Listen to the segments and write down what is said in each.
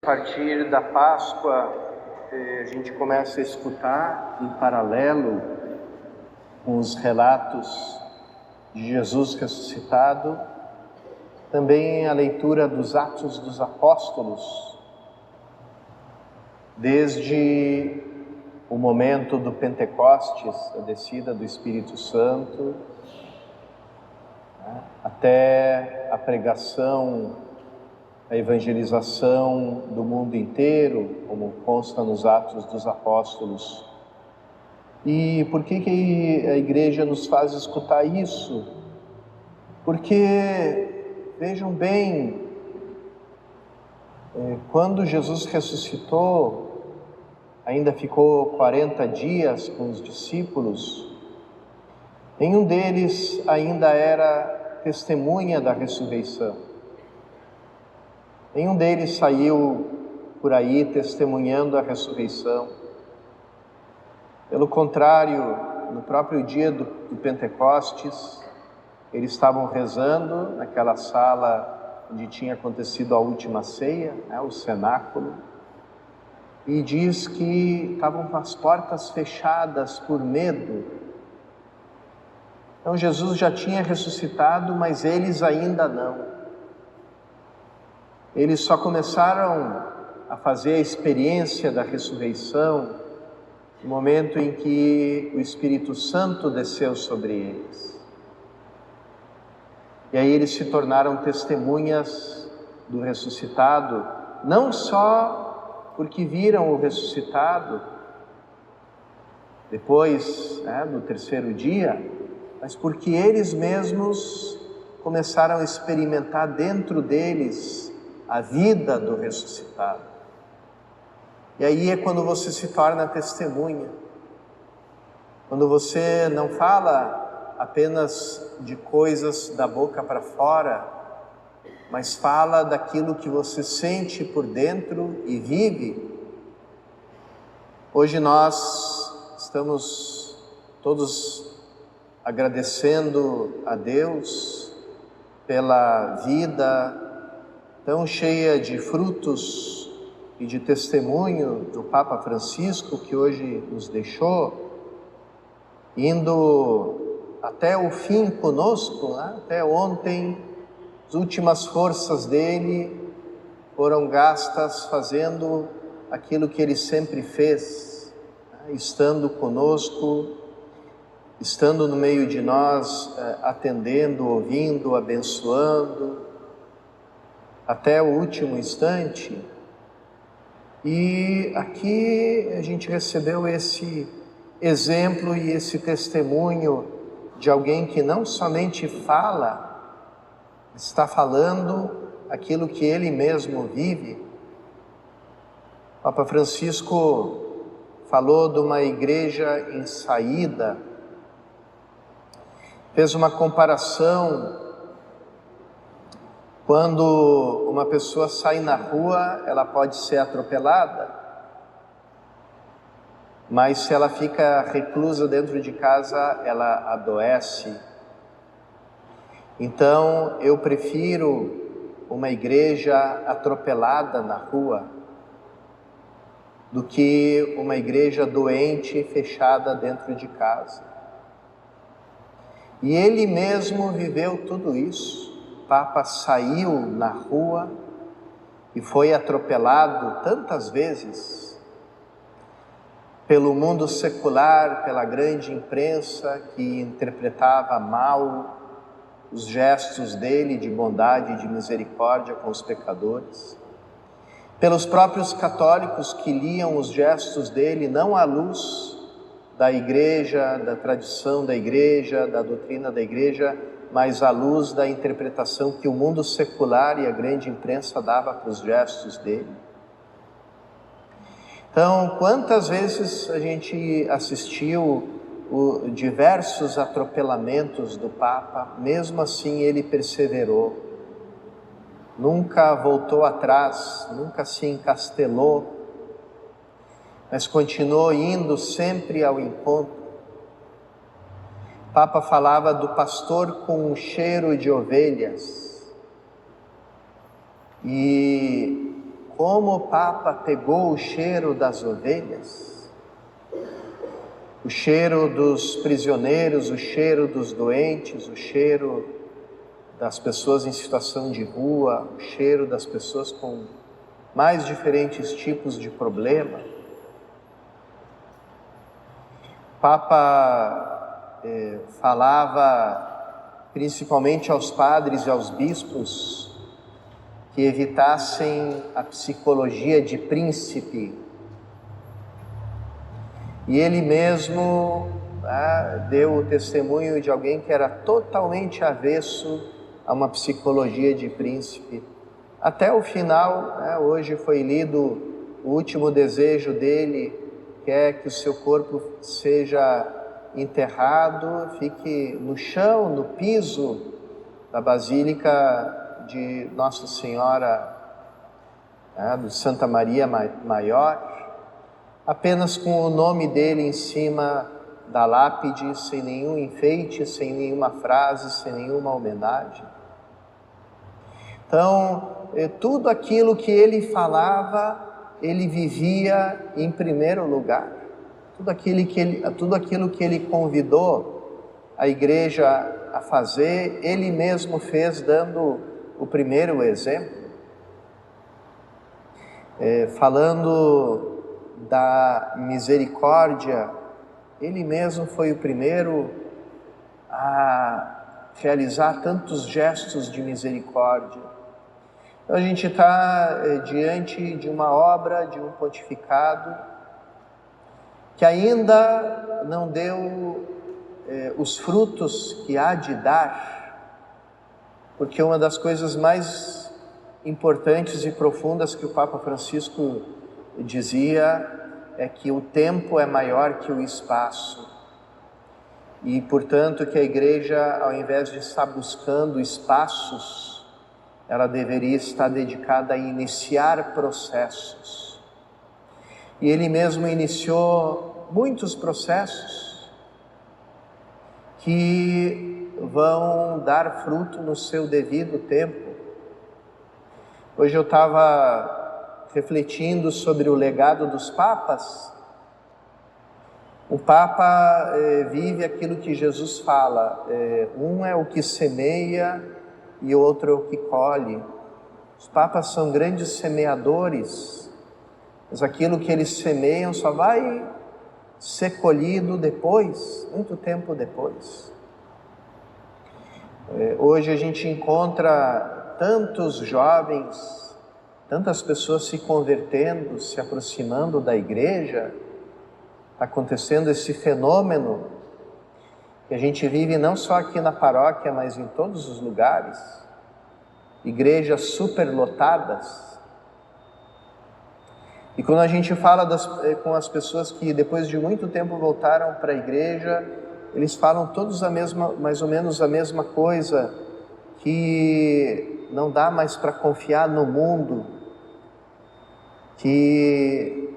A partir da Páscoa, a gente começa a escutar, em paralelo com os relatos de Jesus ressuscitado, também a leitura dos Atos dos Apóstolos, desde o momento do Pentecostes, a descida do Espírito Santo, até a pregação, a evangelização do mundo inteiro, como consta nos Atos dos Apóstolos. E por que a igreja nos faz escutar isso? Porque, vejam bem, quando Jesus ressuscitou, ainda ficou 40 dias com os discípulos, nenhum deles ainda era testemunha da ressurreição. Nenhum deles saiu por aí testemunhando a ressurreição. Pelo contrário, no próprio dia do Pentecostes, eles estavam rezando naquela sala onde tinha acontecido a última ceia, o cenáculo, e diz que estavam com as portas fechadas por medo. Então Jesus já tinha ressuscitado, mas eles ainda não. Eles só começaram a fazer a experiência da ressurreição no momento em que o Espírito Santo desceu sobre eles. E aí eles se tornaram testemunhas do ressuscitado, não só porque viram o ressuscitado depois, no terceiro dia, mas porque eles mesmos começaram a experimentar dentro deles a vida do ressuscitado. E aí é quando você se torna testemunha. Quando você não fala apenas de coisas da boca para fora, mas fala daquilo que você sente por dentro e vive. Hoje nós estamos todos agradecendo a Deus pela vida tão cheia de frutos e de testemunho do Papa Francisco, que hoje nos deixou, indo até o fim conosco, até ontem. As últimas forças dele foram gastas fazendo aquilo que ele sempre fez, estando conosco, estando no meio de nós, atendendo, ouvindo, abençoando, até o último instante. E aqui a gente recebeu esse exemplo e esse testemunho de alguém que não somente fala, está falando aquilo que ele mesmo vive. O Papa Francisco falou de uma igreja em saída, fez uma comparação. Quando uma pessoa sai na rua, ela pode ser atropelada, mas se ela fica reclusa dentro de casa, ela adoece. Então, eu prefiro uma igreja atropelada na rua do que uma igreja doente e fechada dentro de casa. E ele mesmo viveu tudo isso. O Papa saiu na rua e foi atropelado tantas vezes pelo mundo secular, pela grande imprensa que interpretava mal os gestos dele de bondade e de misericórdia com os pecadores, pelos próprios católicos que liam os gestos dele não à luz da igreja, da tradição da igreja, da doutrina da igreja, mas à luz da interpretação que o mundo secular e a grande imprensa dava para os gestos dele. Então, quantas vezes a gente assistiu diversos atropelamentos do Papa, mesmo assim ele perseverou, nunca voltou atrás, nunca se encastelou, mas continuou indo sempre ao encontro. O Papa falava do pastor com um cheiro de ovelhas, e como o Papa pegou o cheiro das ovelhas, o cheiro dos prisioneiros, o cheiro dos doentes, o cheiro das pessoas em situação de rua, o cheiro das pessoas com mais diferentes tipos de problema. O Papa falava principalmente aos padres e aos bispos que evitassem a psicologia de príncipe. E ele mesmo deu o testemunho de alguém que era totalmente avesso a uma psicologia de príncipe. Até o final, hoje foi lido o último desejo dele, que é que o seu corpo seja enterrado, fique no chão, no piso da Basílica de Nossa Senhora, de Santa Maria Maior, apenas com o nome dele em cima da lápide, sem nenhum enfeite, sem nenhuma frase, sem nenhuma homenagem. Então, tudo aquilo que ele falava, ele vivia em primeiro lugar. Tudo aquilo que ele convidou a igreja a fazer, ele mesmo fez, dando o primeiro exemplo. Falando da misericórdia, ele mesmo foi o primeiro a realizar tantos gestos de misericórdia. Então a gente está diante de uma obra, de um pontificado, que ainda não deu os frutos que há de dar, porque uma das coisas mais importantes e profundas que o Papa Francisco dizia é que o tempo é maior que o espaço. E, portanto, que a igreja, ao invés de estar buscando espaços, ela deveria estar dedicada a iniciar processos. E ele mesmo iniciou muitos processos que vão dar fruto no seu devido tempo. Hoje eu estava refletindo sobre o legado dos papas. O Papa vive aquilo que Jesus fala, um é o que semeia e o outro é o que colhe. Os papas são grandes semeadores, mas aquilo que eles semeiam só vai ser colhido depois, muito tempo depois. Hoje a gente encontra tantos jovens, tantas pessoas se convertendo, se aproximando da igreja. Está acontecendo esse fenômeno que a gente vive não só aqui na paróquia, mas em todos os lugares. Igrejas superlotadas. E quando a gente fala com as pessoas que depois de muito tempo voltaram para a igreja, eles falam todos mais ou menos a mesma coisa, que não dá mais para confiar no mundo, que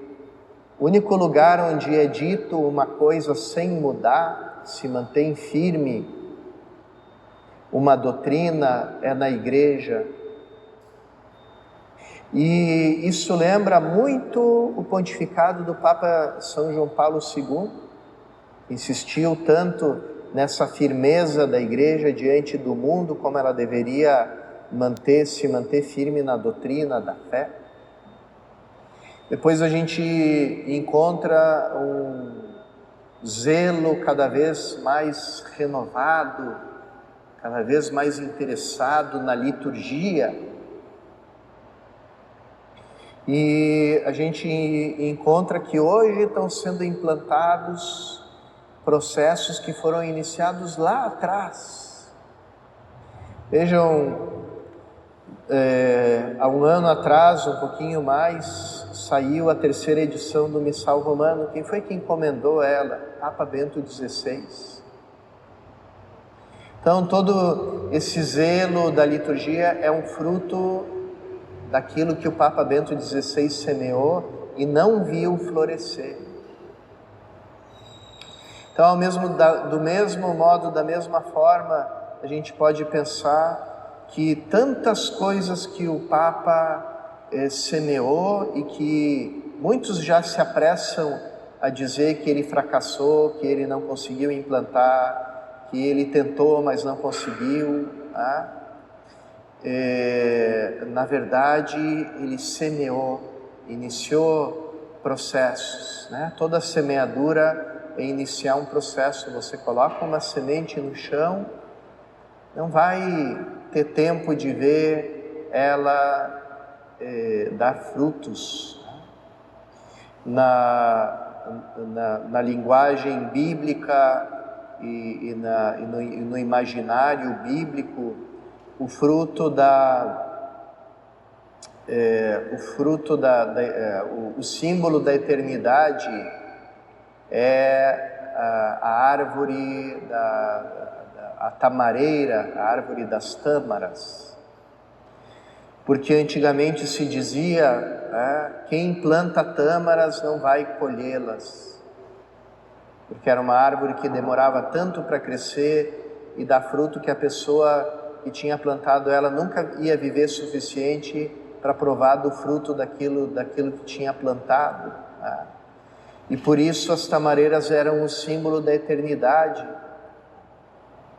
o único lugar onde é dito uma coisa sem mudar, se mantém firme uma doutrina, é na igreja. E isso lembra muito o pontificado do Papa São João Paulo II, que insistiu tanto nessa firmeza da igreja diante do mundo, como ela deveria se manter firme na doutrina da fé. Depois a gente encontra um zelo cada vez mais renovado, cada vez mais interessado na liturgia. E a gente encontra que hoje estão sendo implantados processos que foram iniciados lá atrás. Vejam, há um ano atrás, um pouquinho mais, saiu a 3ª edição do Missal Romano. Quem foi que encomendou ela? Papa Bento XVI. Então, todo esse zelo da liturgia é um fruto daquilo que o Papa Bento XVI semeou e não viu florescer. Então, do mesmo modo, da mesma forma, a gente pode pensar que tantas coisas que o Papa semeou e que muitos já se apressam a dizer que ele fracassou, que ele não conseguiu implantar, que ele tentou, mas não conseguiu. Na verdade, ele semeou, iniciou processos, né? Toda semeadura é iniciar um processo. Você coloca uma semente no chão, não vai ter tempo de ver ela dar frutos. Na linguagem bíblica e no imaginário bíblico, o símbolo da eternidade é a árvore a tamareira, a árvore das tâmaras. Porque antigamente se dizia, quem planta tâmaras não vai colhê-las, porque era uma árvore que demorava tanto para crescer e dar fruto que a pessoa que tinha plantado ela nunca ia viver suficiente para provar do fruto daquilo que tinha plantado. E por isso as tamareiras eram um símbolo da eternidade.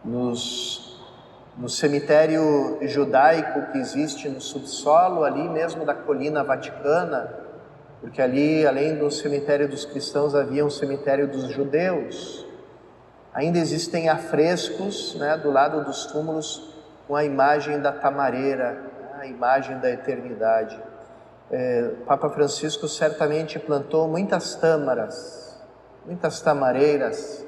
No cemitério judaico que existe no subsolo, ali mesmo da colina vaticana, porque ali, além do cemitério dos cristãos, havia um cemitério dos judeus, ainda existem afrescos, né, do lado dos túmulos, com a imagem da tamareira, a imagem da eternidade. Papa Francisco certamente plantou muitas tâmaras, muitas tamareiras,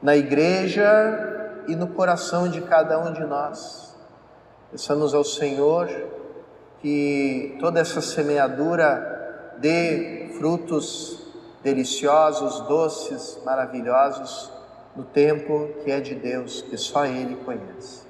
na igreja e no coração de cada um de nós. Peçamos ao Senhor que toda essa semeadura dê frutos deliciosos, doces, maravilhosos, no tempo que é de Deus, que só Ele conhece.